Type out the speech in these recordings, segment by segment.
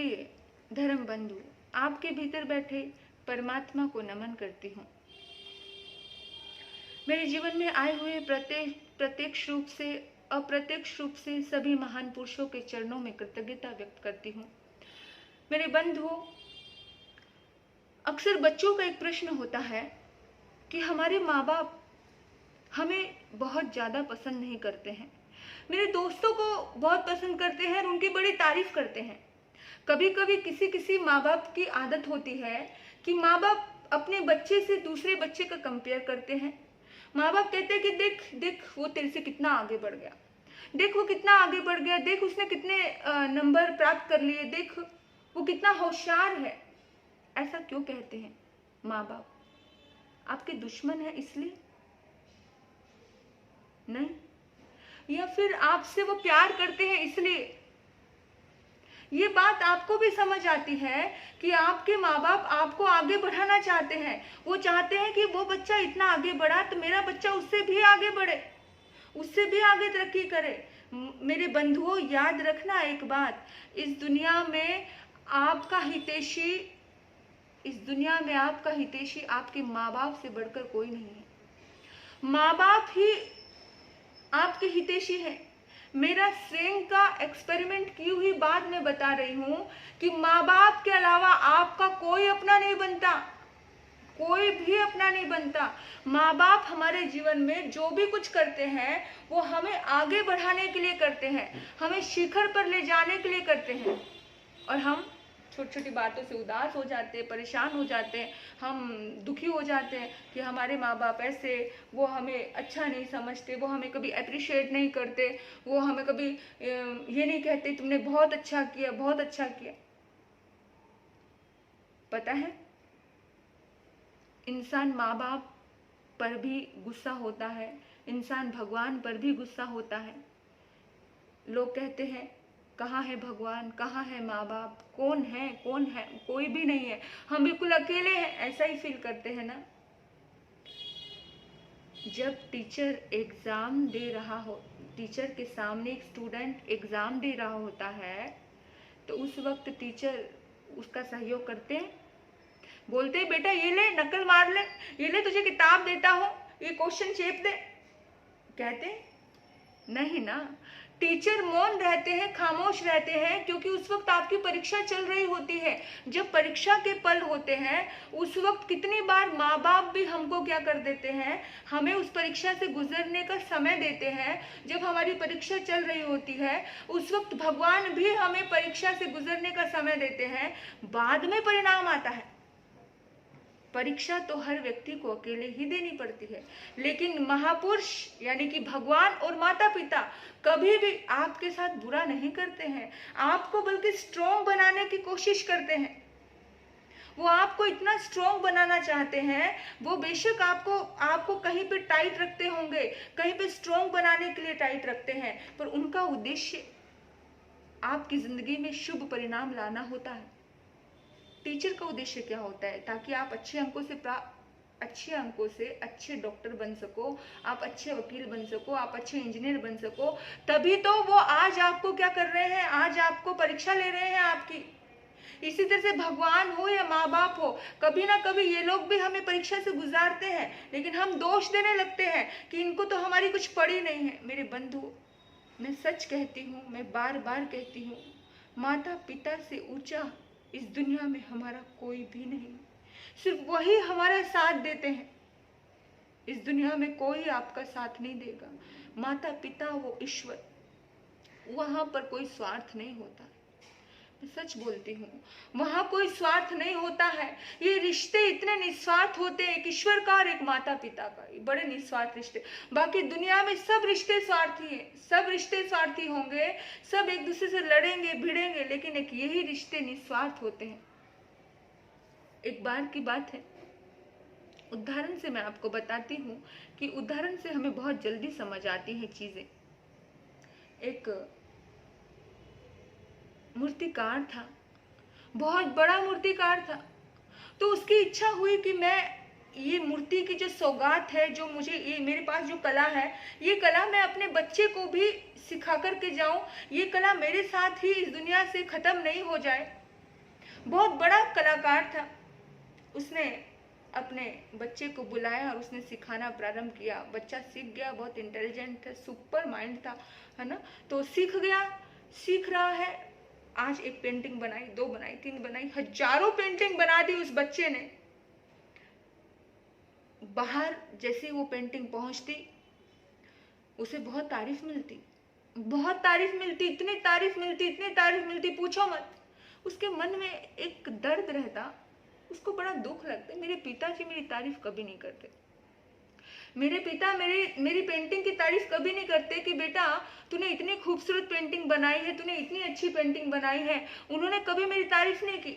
प्रिय धर्म बंधु, आपके भीतर बैठे परमात्मा को नमन करती हूँ। मेरे जीवन में आए हुए प्रत्यक्ष रूप से अप्रत्यक्ष रूप से सभी महान पुरुषों के चरणों में कृतज्ञता व्यक्त करती हूँ। मेरे बंधुओं, अक्सर बच्चों का एक प्रश्न होता है कि हमारे माँ बाप हमें बहुत ज़्यादा पसंद नहीं करते हैं, मेरे दोस्तों को बहुत पसंद करते हैं और उनकी बड़ी तारीफ करते हैं। कभी कभी किसी माँ बाप की आदत होती है कि माँ बाप अपने बच्चे से दूसरे बच्चे का कंपेयर करते हैं। माँ बाप कहते हैं कि देख देख वो तेरे से कितना आगे बढ़ गया, देख वो कितना आगे बढ़ गया, देख उसने कितने नंबर प्राप्त कर लिए, देख वो कितना होशियार है। ऐसा क्यों कहते हैं माँ बाप? आपके दुश्मन है इसलिए? नहीं, या फिर आपसे वो प्यार करते हैं इसलिए? ये बात आपको भी समझ आती है कि आपके माँ बाप आपको आगे बढ़ाना चाहते हैं। वो चाहते हैं कि वो बच्चा इतना आगे बढ़ा तो मेरा बच्चा उससे भी आगे बढ़े, उससे भी आगे तरक्की करे। मेरे बंधुओं, याद रखना एक बात, इस दुनिया में आपका हितैषी आपके माँ बाप से बढ़कर कोई नहीं है। माँ बाप ही आपके हितैषी हैं। मेरा स्वयं का एक्सपेरिमेंट की हुई बात मैं बता रही हूँ कि माँ बाप के अलावा आपका कोई अपना नहीं बनता, कोई भी अपना नहीं बनता। माँ बाप हमारे जीवन में जो भी कुछ करते हैं वो हमें आगे बढ़ाने के लिए करते हैं, हमें शिखर पर ले जाने के लिए करते हैं। और हम छोटी छोटी बातों से उदास हो जाते हैं, परेशान हो जाते हैं, हम दुखी हो जाते हैं कि हमारे माँ बाप ऐसे, वो हमें अच्छा नहीं समझते, वो हमें कभी अप्रिशिएट नहीं करते, वो हमें कभी ये नहीं कहते तुमने बहुत अच्छा किया, बहुत अच्छा किया। पता है, इंसान माँ बाप पर भी गुस्सा होता है, इंसान भगवान पर भी गुस्सा होता है। लोग कहते हैं कहाँ है भगवान, कहाँ है माँ बाप, कौन है, कोई भी नहीं है, हम बिल्कुल अकेले हैं, ऐसा ही फील करते हैं ना। जब टीचर एग्जाम दे रहा हो, टीचर के सामने एक स्टूडेंट एग्जाम दे रहा होता है तो उस वक्त टीचर उसका सहयोग करते हैं, बोलते हैं बेटा ये ले, नकल मार ले, ये ले तुझे किताब देता हूँ, ये क्वेश्चन चेप दे, कहते नहीं ना। टीचर मौन रहते हैं, खामोश रहते हैं, क्योंकि उस वक्त आपकी परीक्षा चल रही होती है। जब परीक्षा के पल होते हैं उस वक्त कितनी बार माँ बाप भी हमको क्या कर देते हैं, हमें उस परीक्षा से गुजरने का समय देते हैं। जब हमारी परीक्षा चल रही होती है उस वक्त भगवान भी हमें परीक्षा से गुजरने का समय देते हैं, बाद में परिणाम आता है। परीक्षा तो हर व्यक्ति को अकेले ही देनी पड़ती है, लेकिन महापुरुष यानी कि भगवान और माता पिता कभी भी आपके साथ बुरा नहीं करते हैं, आपको बल्कि स्ट्रॉन्ग बनाने की कोशिश करते हैं। वो आपको इतना स्ट्रॉन्ग बनाना चाहते हैं, वो बेशक आपको कहीं पे टाइट रखते होंगे, कहीं पे स्ट्रॉन्ग बनाने के लिए टाइट रखते हैं, पर उनका उद्देश्य आपकी जिंदगी में शुभ परिणाम लाना होता है। टीचर का उद्देश्य क्या होता है? ताकि आप अच्छे अंकों से अच्छे डॉक्टर बन सको, आप अच्छे वकील बन सको, आप अच्छे इंजीनियर बन सको। तभी तो वो आज आपको क्या कर रहे हैं, आज आपको परीक्षा ले रहे हैं आपकी। इसी तरह से भगवान हो या माँ बाप हो, कभी ना कभी ये लोग भी हमें परीक्षा से गुजारते हैं, लेकिन हम दोष देने लगते हैं कि इनको तो हमारी कुछ पड़ी नहीं है। मेरे बंधु, मैं सच कहती हूँ, मैं बार बार कहती हूँ, माता पिता से ऊंचा इस दुनिया में हमारा कोई भी नहीं, सिर्फ वही हमारा साथ देते हैं। इस दुनिया में कोई आपका साथ नहीं देगा। माता पिता, वो ईश्वर, वहां पर कोई स्वार्थ नहीं होता। मैं सच बोलती हूँ, वहां कोई स्वार्थ नहीं होता है। ये रिश्ते इतने निस्वार्थ होते हैं, एक ईश्वर का और एक माता पिता का, बड़े निस्वार्थ रिश्ते। बाकी दुनिया में सब रिश्ते स्वार्थी हैं, सब रिश्ते स्वार्थी होंगे, सब एक दूसरे से लड़ेंगे भिड़ेंगे, लेकिन एक यही रिश्ते निस्वार्थ होते हैं। एक बार की बात है, उदाहरण से मैं आपको बताती हूँ कि उदाहरण से हमें बहुत जल्दी समझ आती हैं चीजें। एक मूर्तिकार था, बहुत बड़ा मूर्तिकार था। तो उसकी इच्छा हुई कि मैं ये मूर्ति की जो सौगात है, जो मुझे ये मेरे पास जो कला है, ये कला मैं अपने बच्चे को भी सिखा करके जाऊं, ये कला मेरे साथ ही इस दुनिया से खत्म नहीं हो जाए। बहुत बड़ा कलाकार था। उसने अपने बच्चे को बुलाया और उसने सिखाना प्रारंभ किया। बच्चा सीख गया, बहुत इंटेलिजेंट था, सुपर माइंड था, है ना। तो सीख गया, सीख रहा है। आज एक पेंटिंग बनाई, 2 बनाई, 3 बनाई, हजारों पेंटिंग बना दी उस बच्चे ने। बाहर जैसे वो पेंटिंग पहुंचती, उसे बहुत तारीफ मिलती, बहुत तारीफ मिलती, इतनी तारीफ मिलती, इतनी तारीफ मिलती, पूछो मत। उसके मन में एक दर्द रहता, उसको बड़ा दुख लगता। मेरे पिताजी मेरी तारीफ कभी नहीं करते। मेरे पिता मेरी पेंटिंग की तारीफ कभी नहीं करते कि बेटा तूने इतनी खूबसूरत पेंटिंग बनाई है, तूने इतनी अच्छी पेंटिंग बनाई है। उन्होंने कभी मेरी तारीफ नहीं की।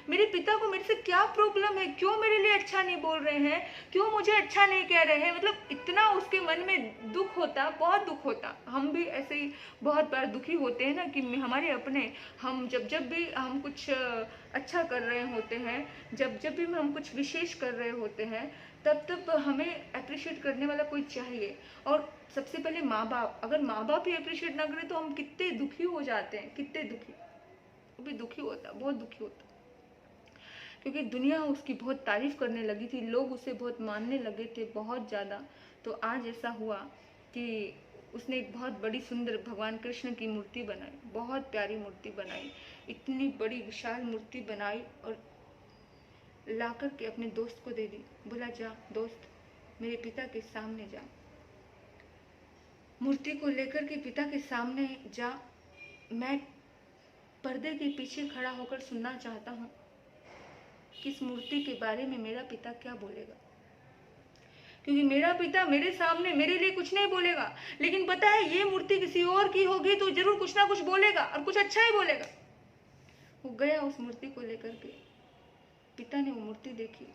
मेरे पिता को मेरे से क्या प्रॉब्लम है, क्यों मेरे लिए अच्छा नहीं बोल रहे हैं, क्यों मुझे अच्छा नहीं कह रहे हैं। मतलब इतना उसके मन में दुख होता, बहुत दुख होता। हम भी ऐसे ही बहुत बार दुखी होते हैं ना कि हमारे अपने, हम जब भी हम कुछ अच्छा कर रहे होते हैं, जब भी हम कुछ विशेष कर रहे होते हैं, तब हमें अप्रिशिएट करने वाला कोई चाहिए। और सबसे पहले माँ बाप, अगर माँ बाप ही अप्रिशिएट ना करें तो हम कितने दुखी हो जाते हैं, कितने दुखी, वो भी दुखी होता, बहुत दुखी होता। क्योंकि दुनिया उसकी बहुत तारीफ करने लगी थी, लोग उसे बहुत मानने लगे थे, बहुत ज़्यादा। तो आज ऐसा हुआ कि उसने एक बहुत बड़ी सुंदर भगवान कृष्ण की मूर्ति बनाई, बहुत प्यारी मूर्ति बनाई, इतनी बड़ी विशाल मूर्ति बनाई और ला कर के अपने दोस्त को दे दी। बोला जा दोस्त, मेरे पिता के सामने जा, मूर्ति को लेकर के पिता के सामने जा, मैं पर्दे के पीछे खड़ा होकर सुनना चाहता हूँ कि इस मूर्ति के बारे में मेरा पिता क्या बोलेगा। क्योंकि मेरा पिता मेरे सामने मेरे लिए कुछ नहीं बोलेगा, लेकिन पता है ये मूर्ति किसी और की होगी तो जरूर कुछ ना कुछ बोलेगा, और कुछ अच्छा ही बोलेगा। वो गया उस मूर्ति को लेकर के, पिता ने वो मूर्ति देखी,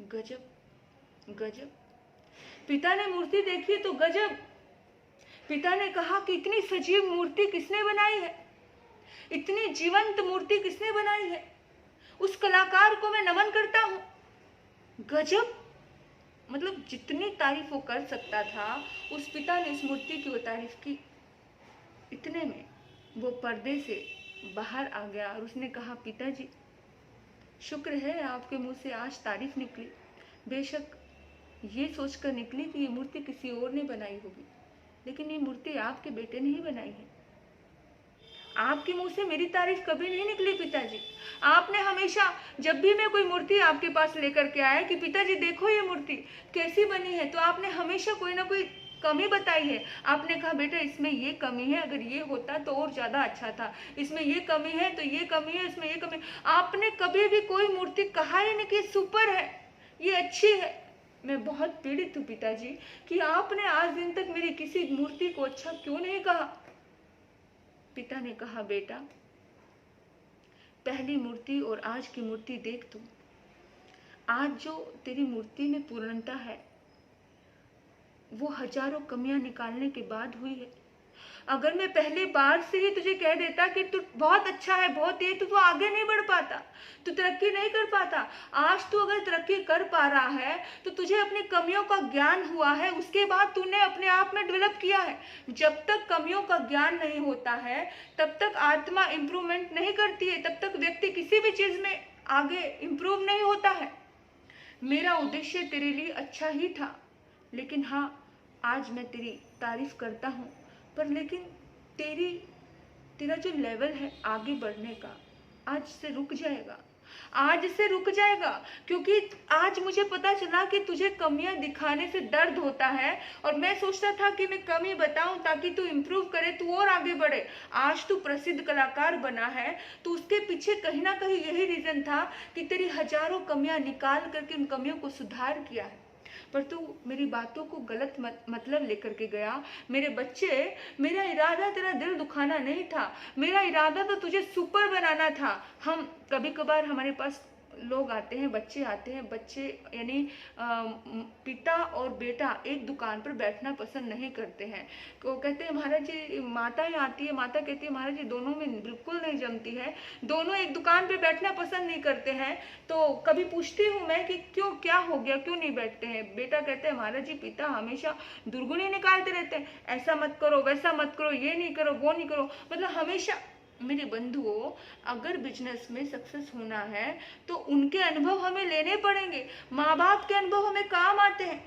गजब गजब। पिता ने मूर्ति देखी तो गजब। पिता ने कहा कि इतनी सजीव मूर्ति किसने बनाई है, इतनी जीवंत मूर्ति किसने बनाई है। उस कलाकार को मैं नमन करता हूँ। गजब। मतलब जितनी तारीफ वो कर सकता था, उस पिता ने उस मूर्ति की वो तारीफ की। इतने में वो पर्दे से बाहर आ गया और उसने कहा, पिताजी शुक्र है आपके मुंह से आज तारीफ निकली। बेशक ये सोचकर निकली कि ये मूर्ति किसी और ने बनाई होगी, लेकिन ये मूर्ति आपके बेटे ने ही बनाई है। आपके मुंह से मेरी तारीफ कभी नहीं निकली पिताजी। आपने हमेशा जब भी मैं कोई मूर्ति आपके पास लेकर के आया कि पिताजी देखो ये मूर्ति कैसी बनी है, तो आपने हमेशा कोई ना कोई कमी बताई है। आपने कहा बेटा इसमें ये कमी है, अगर ये होता तो और ज्यादा अच्छा था, इसमें ये कमी है तो ये कमी है, इसमें ये कमी। आपने कभी भी कोई मूर्ति कहा ही नहीं कि सुपर है, ये अच्छी है। मैं बहुत पीड़ित हूँ पिताजी कि आपने आज दिन तक मेरी किसी मूर्ति को अच्छा क्यों नहीं कहा। पिता ने कहा, बेटा पहली मूर्ति और आज की मूर्ति देख तू। आज जो तेरी मूर्ति में पूर्णता है वो हजारों कमियां निकालने के बाद हुई है। अगर मैं पहले बार से ही तुझे कह देता कि तू बहुत अच्छा है, बहुत ये, तो तू आगे नहीं बढ़ पाता, तू तरक्की नहीं कर पाता। आज तू अगर तरक्की कर पा रहा है तो तुझे अपनी कमियों का ज्ञान हुआ है, उसके बाद तूने अपने आप में डेवलप किया है। जब तक कमियों का ज्ञान नहीं होता है तब तक आत्मा इम्प्रूवमेंट नहीं करती है, तब तक व्यक्ति किसी भी चीज में आगे इम्प्रूव नहीं होता है। मेरा उद्देश्य तेरे लिए अच्छा ही था, लेकिन हाँ आज मैं तेरी तारीफ करता हूँ, पर लेकिन तेरा जो लेवल है आगे बढ़ने का आज से रुक जाएगा, आज से रुक जाएगा। क्योंकि आज मुझे पता चला कि तुझे कमियां दिखाने से दर्द होता है, और मैं सोचता था कि मैं कमी बताऊं ताकि तू इम्प्रूव करे, तू और आगे बढ़े। आज तू प्रसिद्ध कलाकार बना है तो उसके पीछे कहीं ना कहीं यही रीजन था कि तेरी हजारों कमियां निकाल करके उन कमियों को सुधार किया है। पर तू मेरी बातों को गलत मतलब लेकर के गया। मेरे बच्चे, मेरा इरादा तेरा दिल दुखाना नहीं था, मेरा इरादा तो तुझे सुपर बनाना था। हम कभी कभार हमारे पास लोग आते हैं, बच्चे आते हैं, बच्चे यानी पिता और बेटा एक दुकान पर बैठना पसंद नहीं करते हैं। वो कहते हैं महाराज जी, माता ही आती है, माता कहती है महाराज जी दोनों में बिल्कुल नहीं जमती है, दोनों एक दुकान पर बैठना पसंद नहीं करते हैं। तो कभी पूछती हूँ मैं कि क्यों, क्या हो गया, क्यों नहीं बैठते हैं। बेटा कहते हैं महाराज जी पिता हमेशा दुर्गुणी निकालते रहते हैं, ऐसा मत करो, वैसा मत करो, ये नहीं करो, वो नहीं करो। मतलब हमेशा मेरे बंधुओं, अगर बिजनेस में सक्सेस होना है तो उनके अनुभव हमें लेने पड़ेंगे। माँ बाप के अनुभव हमें काम आते हैं।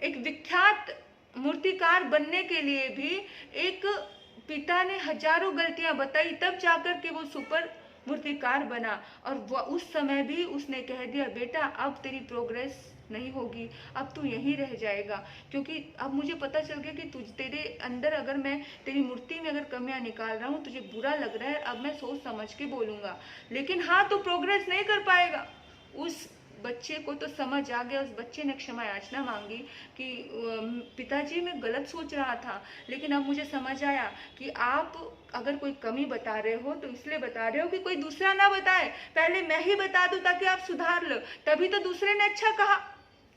एक विख्यात मूर्तिकार बनने के लिए भी एक पिता ने हजारों गलतियां बताई, तब जाकर के वो सुपर मूर्तिकार बना। और उस समय भी उसने कह दिया, बेटा अब तेरी प्रोग्रेस नहीं होगी, अब तू यहीं रह जाएगा, क्योंकि अब मुझे पता चल गया कि तेरे अंदर अगर मैं तेरी मूर्ति में अगर कमियां निकाल रहा हूँ, तुझे बुरा लग रहा है, अब मैं सोच समझ के बोलूंगा, लेकिन हाँ तू प्रोग्रेस नहीं कर पाएगा। उस बच्चे को तो समझ आ गया, उस बच्चे ने क्षमा याचना मांगी कि पिताजी मैं गलत सोच रहा था, लेकिन अब मुझे समझ आया कि आप अगर कोई कमी बता रहे हो तो इसलिए बता रहे हो कि कोई दूसरा ना बताए, पहले मैं ही बता दूं ताकि आप सुधार लो, तभी तो दूसरे ने अच्छा कहा।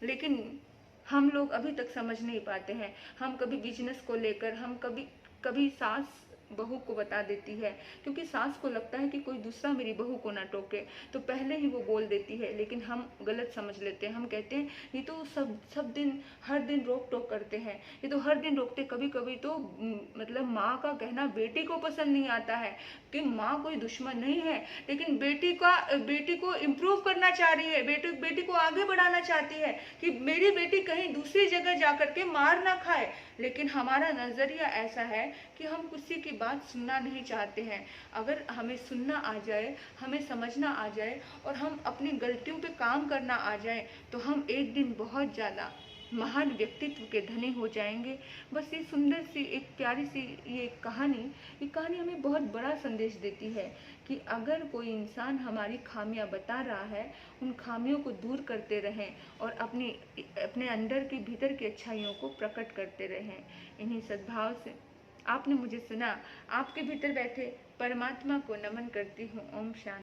लेकिन हम लोग अभी तक समझ नहीं पाते हैं। हम कभी बिजनेस को लेकर, हम कभी कभी सास बहू को बता देती है, क्योंकि सास को लगता है कि कोई दूसरा मेरी बहू को ना टोके, तो पहले ही वो बोल देती है, लेकिन हम गलत समझ लेते हैं। हम कहते हैं ये तो सब दिन हर दिन रोक टोक करते हैं, ये तो हर दिन रोकते। कभी कभी तो मतलब माँ का कहना बेटी को पसंद नहीं आता है कि माँ कोई दुश्मन नहीं है, लेकिन बेटी को इम्प्रूव करना चाह रही है, बेटी को आगे बढ़ाना चाहती है कि मेरी बेटी कहीं दूसरी जगह जाकर के मार ना खाए। लेकिन हमारा नजरिया ऐसा है कि हम किसी की बात सुनना नहीं चाहते हैं। अगर हमें सुनना आ जाए, हमें समझना आ जाए और हम अपनी गलतियों पे काम करना आ जाए, तो हम एक दिन बहुत ज़्यादा महान व्यक्तित्व के धनी हो जाएंगे। बस ये सुंदर सी एक प्यारी सी ये कहानी हमें बहुत बड़ा संदेश देती है कि अगर कोई इंसान हमारी खामियां बता रहा है, उन खामियों को दूर करते रहें और अपने अंदर की भीतर की अच्छाइयों को प्रकट करते रहें। इन्हीं सद्भाव से आपने मुझे सुना, आपके भीतर बैठे परमात्मा को नमन करती हूँ। ओम शांति।